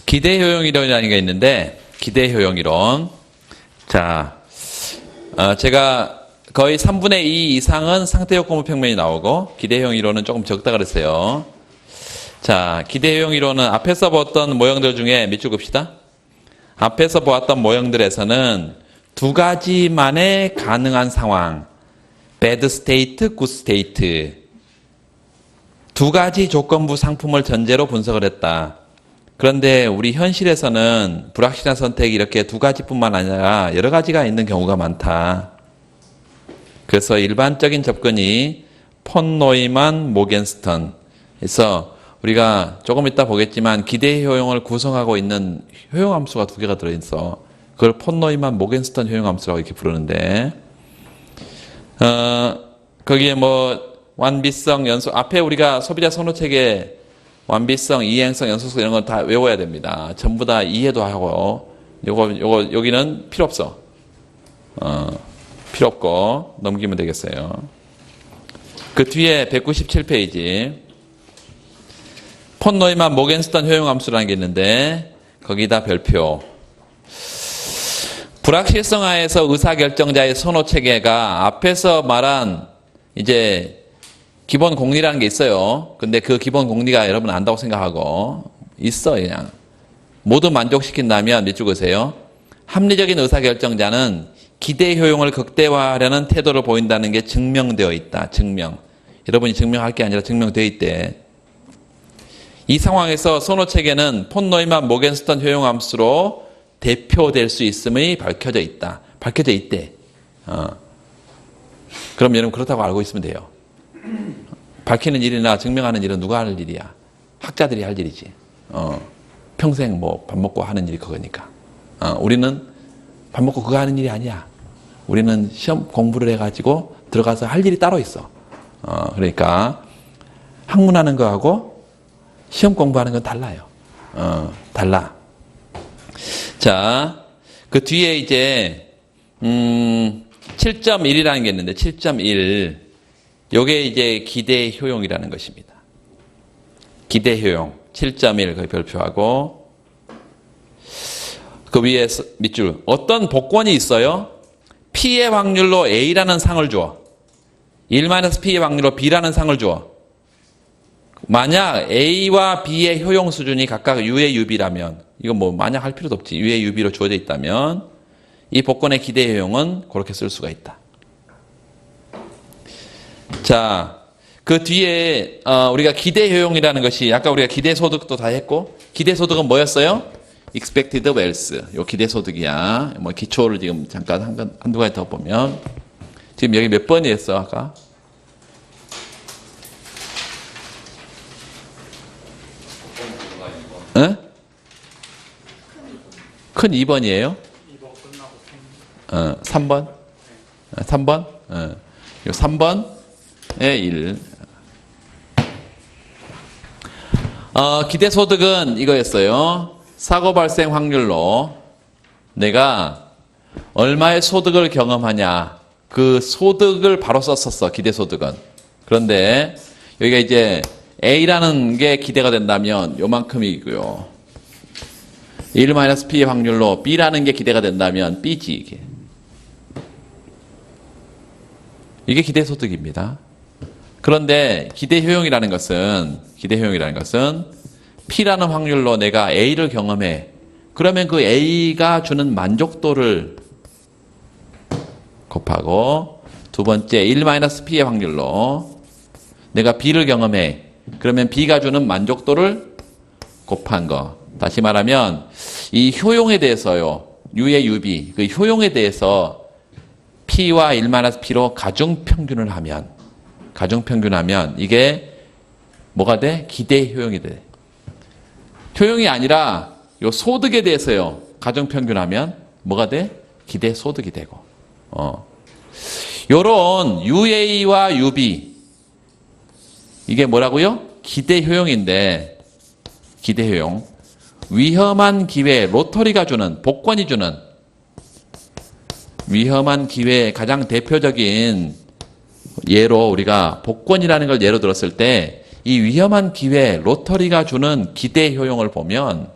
기대 효용 이론이라는 게 있는데, 기대 효용 이론. 자, 제가 거의 3분의 2 이상은 상태 요건부 평면이 나오고, 기대 효용 이론은 조금 적다 그랬어요. 자, 기대 효용 이론은 앞에서 보았던 모형들 중에 밑줄 긋읍시다. 앞에서 보았던 모형들에서는 두 가지만의 가능한 상황, bad state, good state. 두 가지 조건부 상품을 전제로 분석을 했다. 그런데 우리 현실에서는 불확실한 선택이 이렇게 두 가지뿐만 아니라 여러 가지가 있는 경우가 많다. 그래서 일반적인 접근이 폰 노이만 모겐스턴. 그래서 우리가 조금 이따 보겠지만 기대 효용을 구성하고 있는 효용 함수가 두 개가 들어있어. 그걸 폰 노이만 모겐스턴 효용 함수라고 이렇게 부르는데, 거기에 뭐 완비성, 연속, 앞에 우리가 소비자 선호책에 완비성, 이행성, 연속성 이런 건 다 외워야 됩니다. 전부 다 이해도 하고, 여기는 필요 없어. 필요 없고, 넘기면 되겠어요. 그 뒤에 197페이지. 폰 노이만 모겐스턴 효용 함수라는 게 있는데, 거기다 별표. 불확실성 하에서 의사결정자의 선호 체계가 앞에서 말한 이제 기본 공리라는 게 있어요. 근데 그 기본 공리가 여러분 안다고 생각하고 있어 그냥. 모두 만족시킨다면 밑줄 그으세요. 합리적인 의사결정자는 기대 효용을 극대화하려는 태도를 보인다는 게 증명되어 있다. 증명. 여러분이 증명할 게 아니라 증명되어 있대. 이 상황에서 선호 체계는 폰 노이만 모겐스턴 효용 함수로 대표될 수 있음이 밝혀져 있다. 밝혀져 있대. 그럼 여러분 그렇다고 알고 있으면 돼요. 밝히는 일이나 증명하는 일은 누가 할 일이야? 학자들이 할 일이지. 평생 뭐 밥 먹고 하는 일이 그거니까. 우리는 밥 먹고 그거 하는 일이 아니야. 우리는 시험 공부를 해가지고 들어가서 할 일이 따로 있어. 그러니까 학문하는 거하고 시험 공부하는 건 달라요. 달라. 자, 그 뒤에 이제 7.1이라는 게 있는데 7.1 요게 이제 기대 효용이라는 것입니다. 기대 효용 7.1 거기 별표하고 그 위에 밑줄 어떤 복권이 있어요. P의 확률로 A라는 상을 줘. 1-P의 확률로 B라는 상을 줘. 만약 A와 B의 효용 수준이 각각 U의 UB라면 이건 뭐 만약 할 필요도 없지. U의 UB로 주어져 있다면 이 복권의 기대 효용은 그렇게 쓸 수가 있다. 자, 그 뒤에 우리가 기대 효용이라는 것이 아까 우리가 기대 소득도 다 했고 기대 소득은 뭐였어요? expected wealth. 요 기대 소득이야. 뭐 기초를 지금 잠깐 한두 가지 더 보면 지금 여기 몇 번이었어 아까? 응? 큰 2번이에요? 3번? 3번? 요 3번의 1. 기대소득은 이거였어요. 사고 발생 확률로 내가 얼마의 소득을 경험하냐. 그 소득을 바로 썼었어, 기대소득은. 그런데 여기가 이제 A라는 게 기대가 된다면 요만큼이고요. 1-P의 확률로 B라는 게 기대가 된다면 B지 이게. 이게 기대소득입니다. 그런데 기대효용이라는 것은 P라는 확률로 내가 A를 경험해. 그러면 그 A가 주는 만족도를 곱하고 두 번째 1-P의 확률로 내가 B를 경험해. 그러면 B가 주는 만족도를 곱한 거. 다시 말하면 이 효용에 대해서요. U의 UB 그 효용에 대해서 P와 1-P로 가중평균을 하면 이게 뭐가 돼? 기대 효용이 돼. 효용이 아니라 요 소득에 대해서요. 가중평균하면 뭐가 돼? 기대 소득이 되고. 요런 UA와 UB 이게 뭐라고요? 기대 효용인데 기대 효용. 위험한 기회, 로터리가 주는, 복권이 주는 위험한 기회 가장 대표적인 예로 우리가 복권이라는 걸 예로 들었을 때 이 위험한 기회, 로터리가 주는 기대 효용을 보면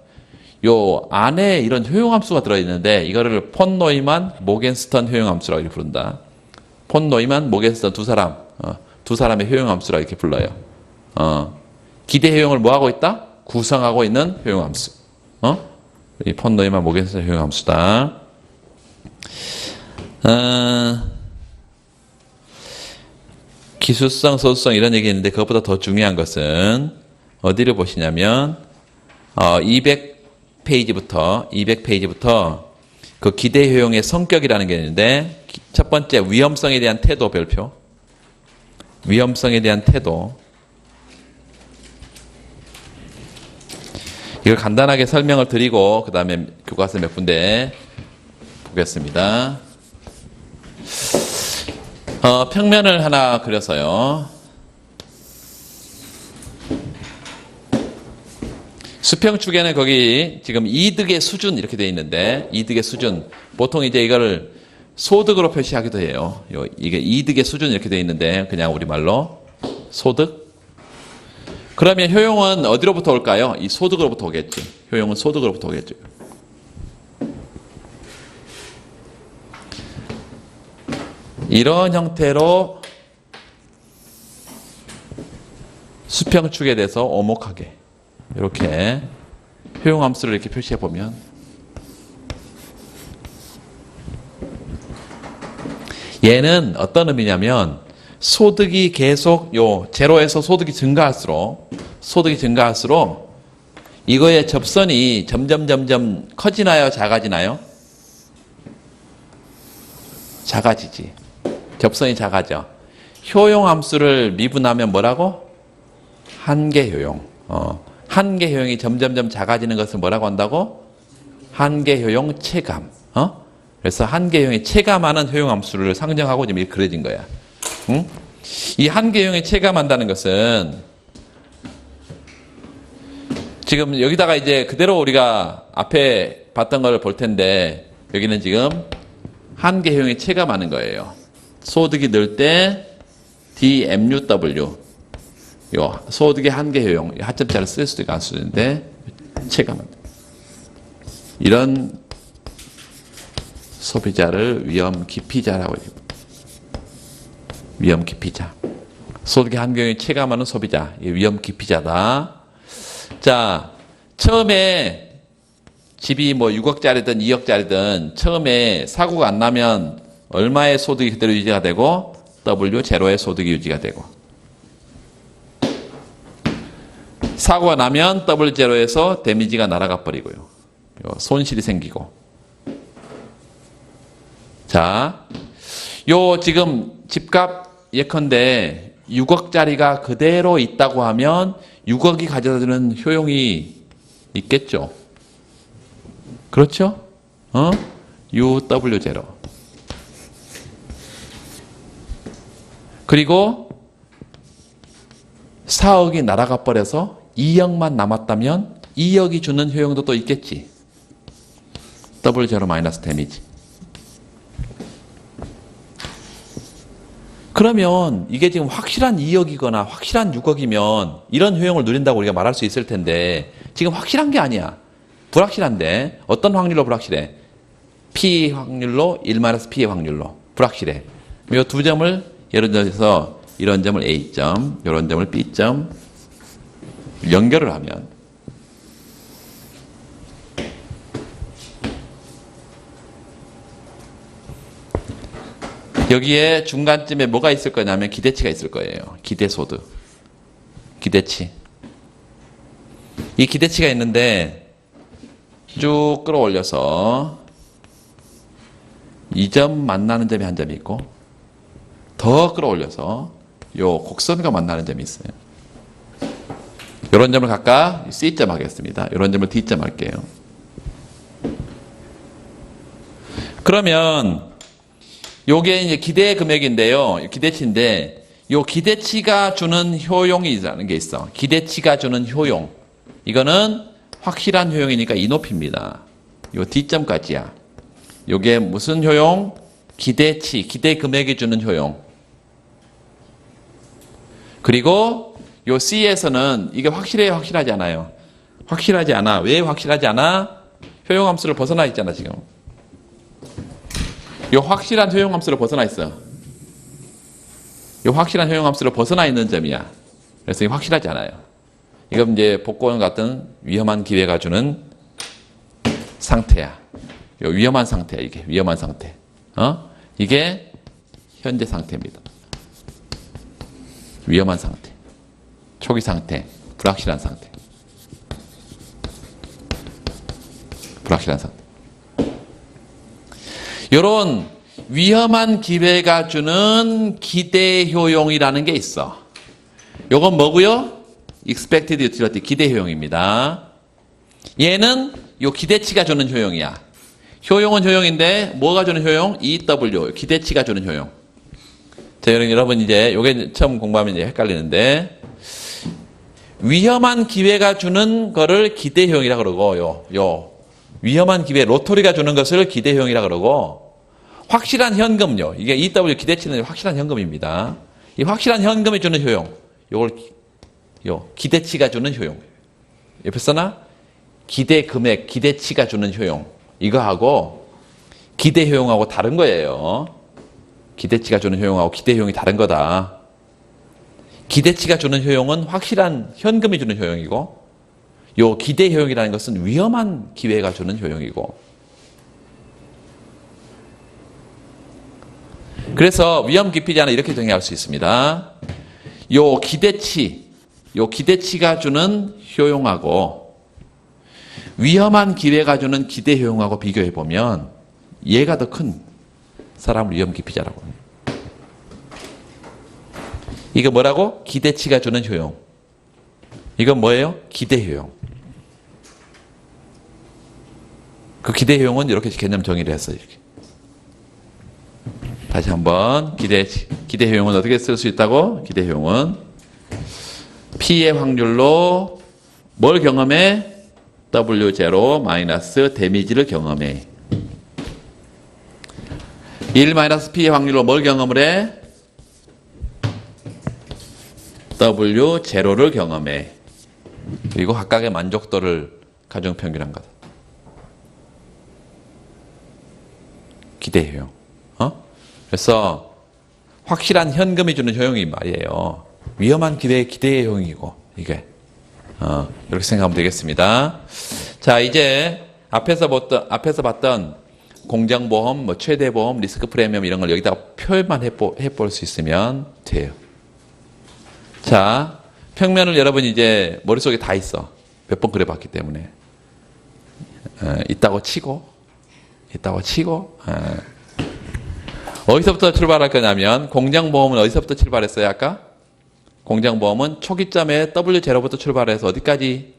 요 안에 이런 효용함수가 들어있는데 이거를 폰 노이만 모겐스턴 효용함수라고 이렇게 부른다. 폰 노이만 모겐스턴 두 사람의 효용함수라고 이렇게 불러요. 기대 효용을 뭐 하고 있다? 구성하고 있는 효용함수. 이 폰 노이만 모겐스턴 효용함수다. 기수성, 소수성 이런 얘기 있는데 그것보다 더 중요한 것은 어디를 보시냐면 200페이지부터 그 기대 효용의 성격이라는 게 있는데 첫 번째 위험성에 대한 태도 별표. 위험성에 대한 태도. 이걸 간단하게 설명을 드리고 그 다음에 교과서 몇 군데 보겠습니다. 평면을 하나 그려서요. 수평축에는 거기 지금 이득의 수준 이렇게 되어 있는데 이득의 수준 보통 이제 이거를 소득으로 표시하기도 해요. 이게 이득의 수준 이렇게 되어 있는데 그냥 우리말로 소득. 그러면 효용은 어디로부터 올까요? 이 소득으로부터 오겠지. 효용은 소득으로부터 오겠죠. 이런 형태로 수평축에 대해서 오목하게 이렇게 효용함수를 이렇게 표시해 보면 얘는 어떤 의미냐면 소득이 계속 제로에서 소득이 증가할수록 이거의 접선이 점점 커지나요? 작아지나요? 작아지지. 접선이 작아져. 효용함수를 미분하면 뭐라고? 한계효용. 한계효용이 점점 작아지는 것을 뭐라고 한다고? 한계효용 체감. 그래서 한계효용이 체감하는 효용함수를 상정하고 지금 이렇게 그려진 거야. 응? 이 한계효용이 체감한다는 것은 지금 여기다가 이제 그대로 우리가 앞에 봤던 걸 볼 텐데 여기는 지금 한계효용이 체감하는 거예요. 소득이 늘 때 DMUW 소득의 한계효용 하점자를 쓸 수도 있고 안 쓰도 있는데 체감한다. 이런 소비자를 위험기피자라고 해요. 위험기피자. 소득의 한계효용이 체감하는 소비자. 위험기피자다. 자, 처음에 집이 뭐 6억짜리든 2억짜리든 처음에 사고가 안 나면 얼마의 소득이 그대로 유지가 되고 W 제로의 소득이 유지가 되고 사고가 나면 W 제로에서 데미지가 날아가 버리고요. 손실이 생기고 자, 지금 집값 예컨대 6억짜리가 그대로 있다고 하면 6억이 가져다주는 효용이 있겠죠. 그렇죠? UW0. 그리고 4억이 날아가 버려서 2억만 남았다면 2억이 주는 효용도 또 있겠지. W0 마이너스 데미지. 그러면 이게 지금 확실한 2억이거나 확실한 6억이면 이런 효용을 누린다고 우리가 말할 수 있을 텐데 지금 확실한 게 아니야. 불확실한데 어떤 확률로 불확실해? P 확률로 1-P의 확률로 불확실해. 이 두 점을 예를 들어서 이런 점을 A점, 이런 점을 B점 연결을 하면 여기에 중간쯤에 뭐가 있을 거냐면 기대치가 있을 거예요. 기대소득. 기대치. 이 기대치가 있는데 쭉 끌어올려서 이 점 만나는 점이 한 점이 있고 더 끌어올려서 요 곡선과 만나는 점이 있어요. 이런 점을 각각 C점 하겠습니다. 이런 점을 D점 할게요. 그러면 요게 이제 기대 금액인데요. 기대치인데 요 기대치가 주는 효용이라는 게 있어. 기대치가 주는 효용. 이거는 확실한 효용이니까 이 높이입니다. 요 D점까지야. 요게 무슨 효용? 기대치, 기대 금액이 주는 효용. 그리고 요 C에서는 이게 확실해요, 확실하지 않아요? 확실하지 않아. 왜 확실하지 않아? 효용함수를 벗어나 있잖아, 지금. 이 확실한 효용함수를 벗어나 있어. 이 확실한 효용함수를 벗어나 있는 점이야. 그래서 이게 확실하지 않아요. 이건 이제 복권 같은 위험한 기회가 주는 상태야. 이 위험한 상태야, 이게. 위험한 상태. 이게 현재 상태입니다. 위험한 상태. 초기 상태. 불확실한 상태. 불확실한 상태. 이런 위험한 기회가 주는 기대 효용이라는 게 있어. 요건 뭐고요? expected utility, 기대 효용입니다. 얘는 요 기대치가 주는 효용이야. 효용은 효용인데 뭐가 주는 효용? EW, 기대치가 주는 효용. 자, 여러분 이제 요게 처음 공부하면 이제 헷갈리는데 위험한 기회가 주는 거를 기대 효용이라 그러고 요 위험한 기회, 로터리가 주는 것을 기대 효용이라 그러고 확실한 현금요. 이게 EW 기대치는 확실한 현금입니다. 이 확실한 현금이 주는 효용. 요걸 기대치가 주는 효용. 옆에 써나? 기대 금액, 기대치가 주는 효용. 이거하고 기대 효용하고 다른 거예요. 기대치가 주는 효용하고 기대 효용이 다른 거다. 기대치가 주는 효용은 확실한 현금이 주는 효용이고 요 기대 효용이라는 것은 위험한 기회가 주는 효용이고 그래서 위험 기피 제한을 이렇게 정의할 수 있습니다. 요 기대치가 주는 효용하고 위험한 기회가 주는 기대 효용하고 비교해 보면 얘가 더 큰 사람을 위험 기피자라고 합니다. 이거 뭐라고? 기대치가 주는 효용. 이건 뭐예요? 기대 효용. 그 기대 효용은 이렇게 개념 정의를 했어요. 이렇게. 다시 한번 기대 효용은 어떻게 쓸 수 있다고? 기대 효용은 P의 확률로 뭘 경험해? W0 마이너스 데미지를 경험해. 1 마이너스 P의 확률로 뭘 경험을 해? W0를 경험해. 그리고 각각의 만족도를 가정평균한 거다. 기대 효용. 그래서 확실한 현금이 주는 효용이 말이에요. 위험한 기대의 기대 효용이고 이게 이렇게 생각하면 되겠습니다. 자, 이제 앞에서 봤던 공정보험, 뭐 최대보험, 리스크 프리미엄 이런 걸 여기다가 표현만 해볼 수 있으면 돼요. 자, 평면을 여러분 이제 머릿속에 다 있어. 몇 번 그려봤기 때문에. 있다고 치고. 어디서부터 출발할 거냐면 공정보험은 어디서부터 출발했어요 아까? 공정보험은 초기점에 W0부터 출발해서 어디까지?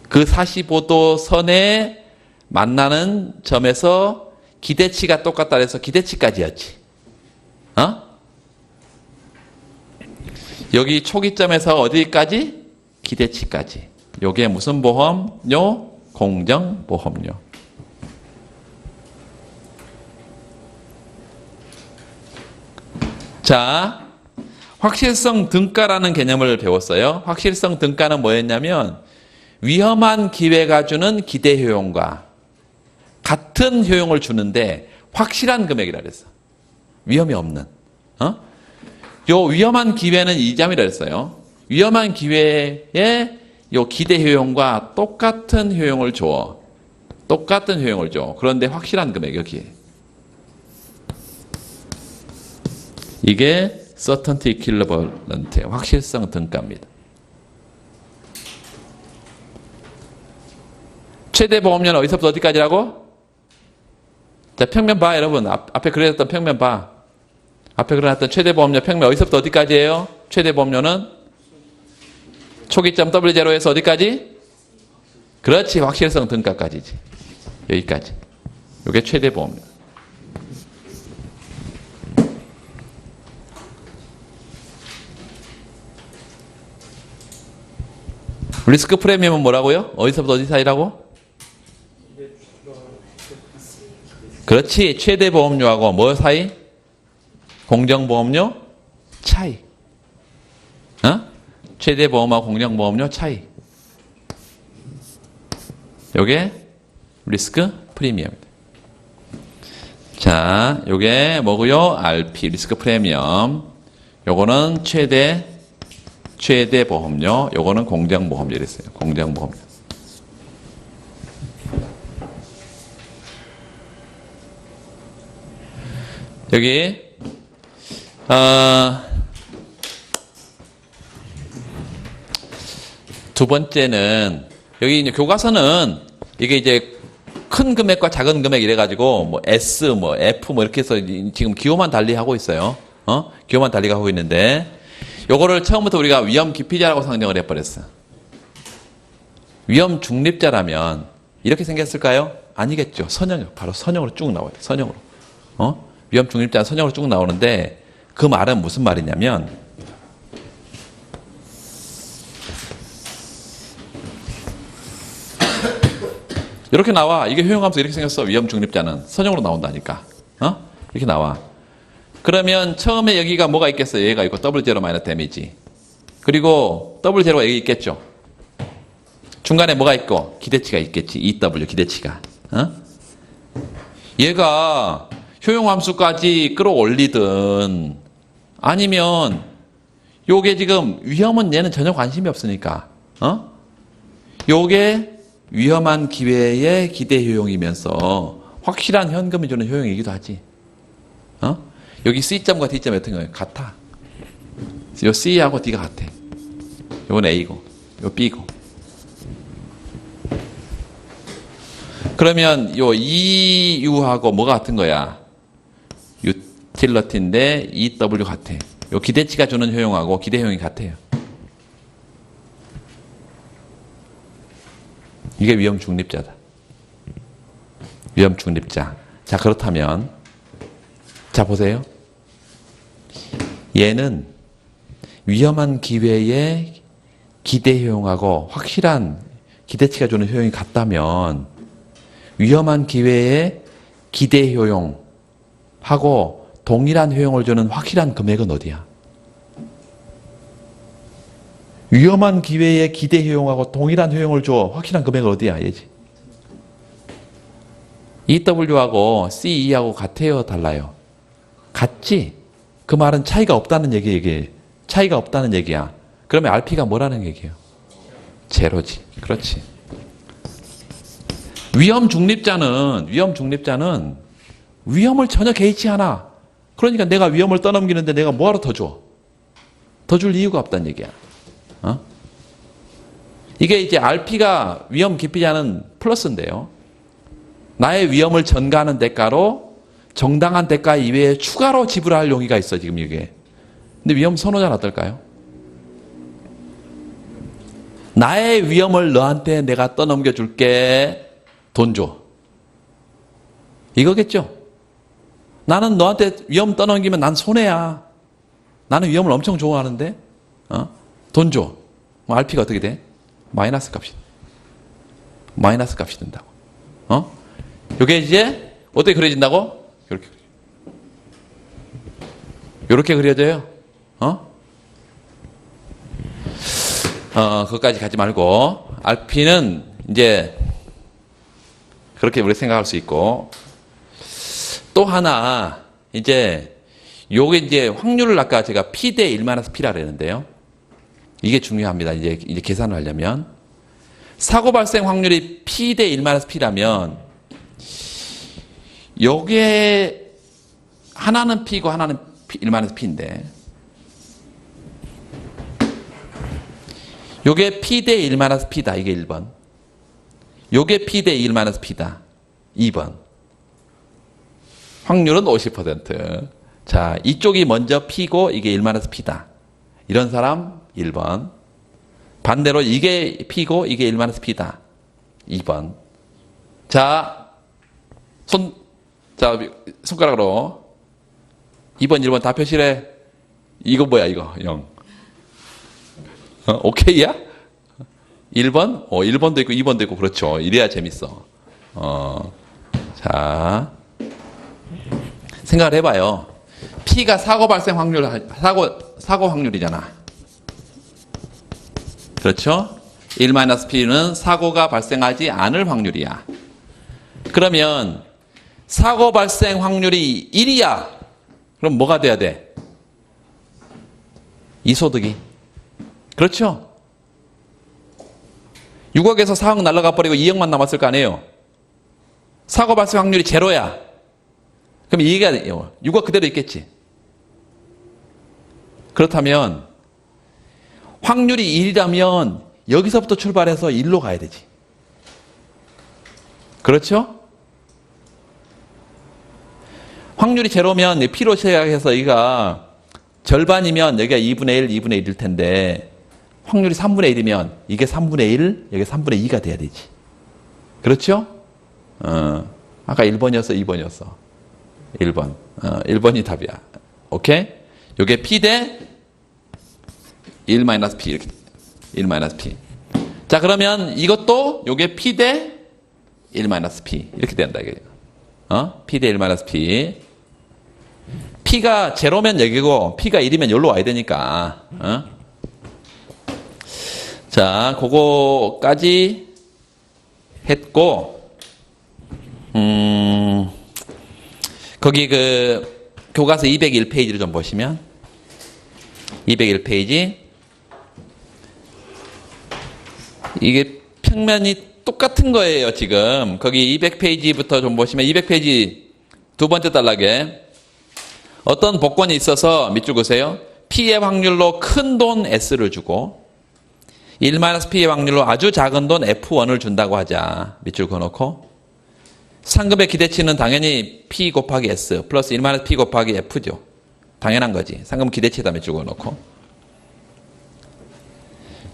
그 45도 선에 만나는 점에서 기대치가 똑같다 해서 기대치까지였지. 여기 초기점에서 어디까지? 기대치까지. 요게 무슨 보험료? 공정보험료. 자, 확실성 등가라는 개념을 배웠어요. 확실성 등가는 뭐였냐면 위험한 기회가 주는 기대 효용과 같은 효용을 주는데 확실한 금액이라 그랬어. 위험이 없는. 요 위험한 기회는 이 점이라 했어요. 위험한 기회에 요 기대 효용과 똑같은 효용을 줘. 그런데 확실한 금액 여기. 이게 certainty equivalent의 확실성 등가입니다. 최대 보험료는 어디서부터 어디까지라고? 자, 평면 봐, 여러분. 앞에 그려졌던 평면 봐. 앞에 그려놨던 최대 보험료 평면 어디서부터 어디까지예요? 최대 보험료는 초기점 W0에서 어디까지? 그렇지, 확실성 등가까지지. 여기까지. 이게 최대 보험료. 리스크 프리미엄은 뭐라고요? 어디서부터 어디 사이라고? 그렇지. 최대 보험료하고 뭐 사이? 공정보험료 차이. 최대 보험하고 공정 보험료 차이. 요게 리스크 프리미엄입니다. 자, 요게 뭐고요? RP 리스크 프리미엄. 요거는 최대 보험료. 요거는 공정 보험료 이랬어요. 공정 보험료. 여기 두 번째는 여기 이제 교과서는 이게 이제 큰 금액과 작은 금액 이래가지고 뭐 S, 뭐 F 뭐 이렇게 해서 지금 기호만 달리하고 있어요. 기호만 달리하고 있는데 요거를 처음부터 우리가 위험 기피자라고 상정을 해버렸어. 위험 중립자라면 이렇게 생겼을까요? 아니겠죠. 선형, 바로 선형으로 쭉 나와요. 선형으로. 위험 중립자는 선형으로 쭉 나오는데 그 말은 무슨 말이냐면 이렇게 나와. 이게 효용함수 이렇게 생겼어. 위험 중립자는 선형으로 나온다니까. 이렇게 나와. 그러면 처음에 여기가 뭐가 있겠어요? 얘가 있고 더블 제로 마이너스 데미지. 그리고 더블 제로가 여기 있겠죠. 중간에 뭐가 있고 기대치가 있겠지. EW 기대치가. 얘가 효용함수까지 끌어올리든 아니면 요게 지금 위험은 얘는 전혀 관심이 없으니까 요게 위험한 기회의 기대 효용이면서 확실한 현금이 주는 효용이기도 하지. 여기 C점과 D점이 어떤 거예요? 같아. 요 C하고 D가 같아. 요건 A고 요 B고. 그러면 요 EU하고 뭐가 같은 거야? 유틸러티인데 EW 같아. 요 기대치가 주는 효용하고 기대 효용이 같아요. 이게 위험 중립자다. 위험 중립자. 자, 그렇다면 자 보세요. 얘는 위험한 기회의 기대 효용하고 확실한 기대치가 주는 효용이 같다면 위험한 기회의 기대 효용하고 동일한 효용을 주는 확실한 금액은 어디야? 위험한 기회의 기대 효용하고 동일한 효용을 줘 확실한 금액은 어디야? 얘지. EW하고 CE하고 같아요? 달라요? 같지? 그 말은 차이가 없다는 얘기. 차이가 없다는 얘기야. 그러면 RP가 뭐라는 얘기예요? 제로지. 그렇지. 위험 중립자는 위험을 전혀 개의치 않아. 그러니까 내가 위험을 떠넘기는데 내가 뭐하러 더 줘? 더 줄 이유가 없다는 얘기야. 이게 이제 RP가 위험 기피자는 플러스인데요. 나의 위험을 전가하는 대가로 정당한 대가 이외에 추가로 지불할 용의가 있어 지금 이게. 근데 위험 선호자는 어떨까요? 나의 위험을 너한테 내가 떠넘겨 줄게. 돈 줘. 이거겠죠? 나는 너한테 위험 떠넘기면 난 손해야. 나는 위험을 엄청 좋아하는데 돈 줘. 뭐 RP가 어떻게 돼? 마이너스 값이 된다고. 요게 이제 어떻게 그려진다고? 요렇게 그려져요. 그것까지 가지 말고 RP는 이제 그렇게 우리 생각할 수 있고, 또 하나 이제 요게 이제 확률을 아까 제가 P 대 1-P라 그랬는데요. 이게 중요합니다. 이제 계산을 하려면 사고 발생 확률이 P 대 1-P라면 요게 하나는 P고 하나는 1-P인데 요게 P 대 1-P다. 이게 1번. 요게 P 대 1-P다. 2번. 확률은 50%. 자, 이쪽이 먼저 P고 이게 1-P다. 이런 사람 1번. 반대로 이게 P고 이게 1-P다. 2번. 자, 손가락으로 2번, 1번 다 표시래. 이거 뭐야, 이거? 0. 오케이야? 1번? 1번도 있고 2번도 있고 그렇죠. 이래야 재밌어. 자, 생각을 해봐요. P가 사고 발생 확률, 사고 확률이잖아. 그렇죠? 1-P는 사고가 발생하지 않을 확률이야. 그러면 사고 발생 확률이 1이야. 그럼 뭐가 돼야 돼? 이소득이. 그렇죠? 6억에서 4억 날아가 버리고 2억만 남았을 거 아니에요? 사고 발생 확률이 제로야. 그럼 이해가 돼요. 6억 그대로 있겠지. 그렇다면 확률이 1이라면 여기서부터 출발해서 1로 가야 되지. 그렇죠? 확률이 제로면 P로 시작해서 여기가 절반이면 여기가 2분의 1, 2분의 1일 텐데 확률이 3분의 1이면 이게 3분의 1, 여기 3분의 2가 돼야 되지. 그렇죠? 아까 1번이었어, 2번이었어? 1번. 1번이 답이야. 오케이? 요게 P 대 1-P 이렇게 1-P. 자, 그러면 이것도 요게 P 대 1-P 이렇게 된다 이게. P 대 1-P. P가 제로면 여기고 P가 1이면 여기로 와야 되니까. 자, 그거까지 했고, 거기 그 교과서 201페이지를 좀 보시면 201페이지 이게 평면이 똑같은 거예요. 지금 거기 200페이지부터 좀 보시면 200페이지 두 번째 단락에 어떤 복권이 있어서 밑줄 그으세요. P의 확률로 큰 돈 S를 주고 1-P의 확률로 아주 작은 돈 F1을 준다고 하자. 밑줄 그어놓고 상금의 기대치는 당연히 P 곱하기 S 플러스 1-P 곱하기 F죠. 당연한 거지. 상금 기대치에다 밑줄 그어놓고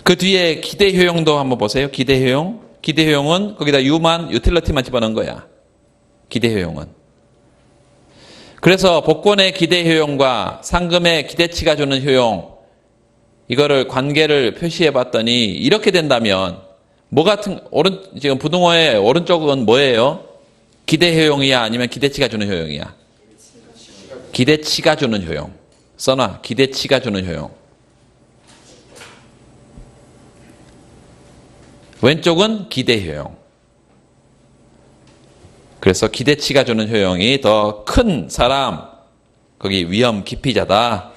그 뒤에 기대 효용도 한번 보세요. 기대 효용. 기대 효용은 거기다 U만 유틸리티만 집어넣은 거야. 기대 효용은. 그래서 복권의 기대 효용과 상금의 기대치가 주는 효용 이거를 관계를 표시해 봤더니 이렇게 된다면 뭐 같은 지금 부등호의 오른쪽은 뭐예요? 기대 효용이야 아니면 기대치가 주는 효용이야? 기대치가 주는 효용. 써놔. 기대치가 주는 효용. 왼쪽은 기대 효용. 그래서 기대치가 주는 효용이 더 큰 사람, 거기 위험 기피자다.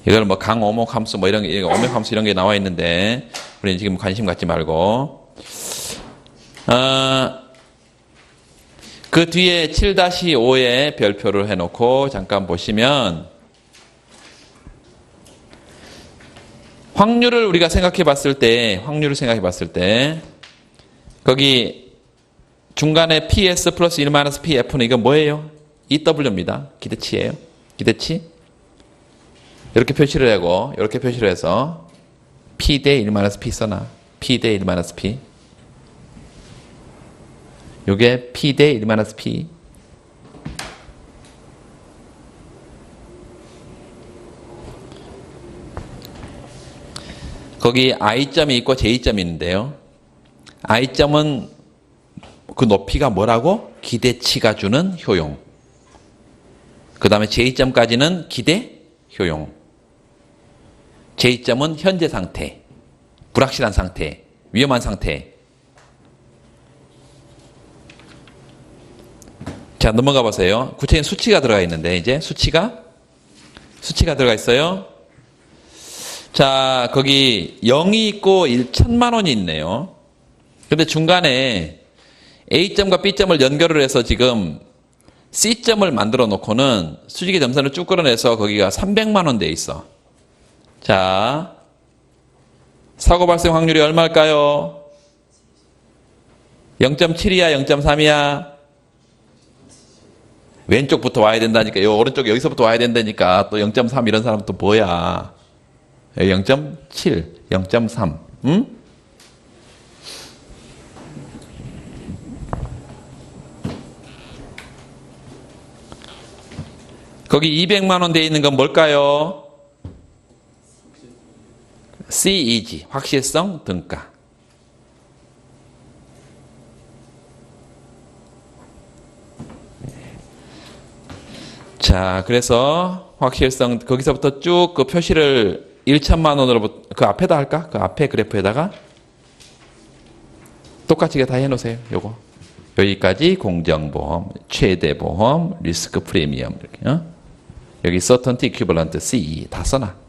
이걸 뭐 강오목 함수 뭐 이런 게, 오목 함수 이런 게 나와 있는데, 우리는 지금 관심 갖지 말고. 그 뒤에 7-5에 별표를 해놓고 잠깐 보시면, 확률을 우리가 생각해 봤을 때, 거기 중간에 PS 플러스 1-PF는 이거 뭐예요? EW입니다. 기대치예요. 기대치. 이렇게 표시를 하고, 이렇게 표시를 해서 P 대 1-P 써놔. P 대 1-P. 요게 P 대 1-P. 거기 I점이 있고 J점이 있는데요. I점은 그 높이가 뭐라고? 기대치가 주는 효용. 그 다음에 J점까지는 기대 효용. J점은 현재 상태, 불확실한 상태, 위험한 상태. 자, 넘어가 보세요. 구체적인 수치가 들어가 있는데, 이제 수치가 들어가 있어요. 자, 거기 0이 있고 1,000만 원이 있네요. 근데 중간에 A점과 B점을 연결을 해서 지금 C점을 만들어 놓고는 수직의 점선을 쭉 끌어내서 거기가 300만 원 돼 있어. 자, 사고 발생 확률이 얼마일까요? 0.7이야, 0.3이야? 왼쪽부터 와야 된다니까. 오른쪽 여기서부터 와야 된다니까. 또 0.3 이런 사람 또 뭐야? 0.7, 0.3. 응? 거기 200만 원 돼 있는 건 뭘까요? CEG, 확실성 등가. 자, 그래서 확실성 거기서부터 쭉 그 표시를 1천만 원으로 그 앞에다 할까? 그 앞에 그래프에다가 똑같이 다 해놓으세요. 요거 여기까지 공정보험, 최대보험, 리스크 프리미엄 이렇게 여기 certainty equivalent CE 다 써놔.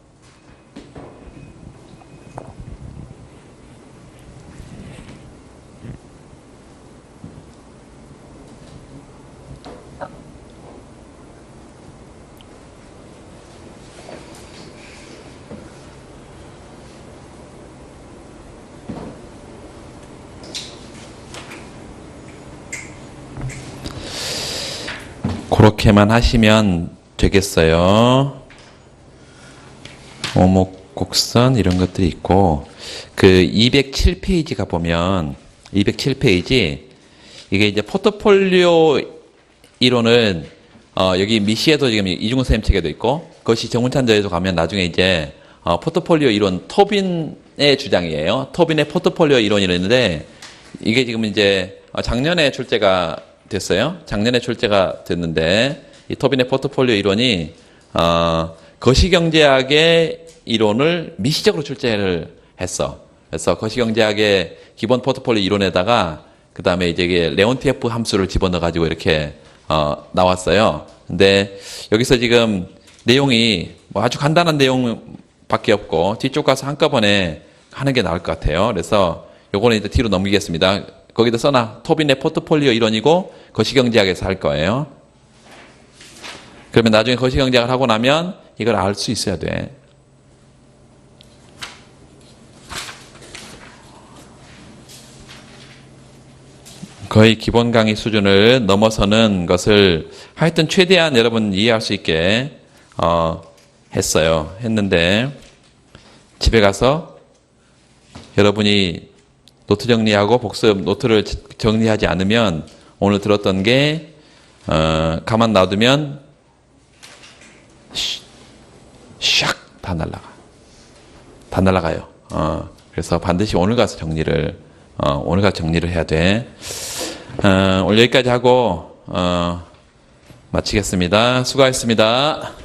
그렇게만 하시면 되겠어요. 오목곡선 이런 것들이 있고 그 207페이지가 보면 207페이지 이게 이제 포트폴리오 이론은 여기 미시에도 지금 이중근 선생님 책에도 있고 그것이 정문찬저에도 가면 나중에 이제 포트폴리오 이론 토빈의 주장이에요. 토빈의 포트폴리오 이론이 있는데 이게 지금 이제 작년에 출제가 됐어요. 작년에 출제가 됐는데 이 토빈의 포트폴리오 이론이 거시경제학의 이론을 미시적으로 출제를 했어. 그래서 거시경제학의 기본 포트폴리오 이론에다가 그 다음에 이제 레온티에프 함수를 집어넣어 가지고 이렇게 나왔어요. 근데 여기서 지금 내용이 뭐 아주 간단한 내용밖에 없고 뒤쪽 가서 한꺼번에 하는 게 나을 것 같아요. 그래서 요거는 이제 뒤로 넘기겠습니다. 거기다 써놔. 토빈의 포트폴리오 이론이고 거시경제학에서 할 거예요. 그러면 나중에 거시경제학을 하고 나면 이걸 알 수 있어야 돼. 거의 기본 강의 수준을 넘어서는 것을 하여튼 최대한 여러분 이해할 수 있게 했는데 집에 가서 여러분이 노트 정리하고 복습 노트를 정리하지 않으면 오늘 들었던 게 가만 놔두면 샥 다 날라가요. 그래서 반드시 오늘 가서 정리를 해야 돼. 오늘 여기까지 하고 마치겠습니다. 수고하셨습니다.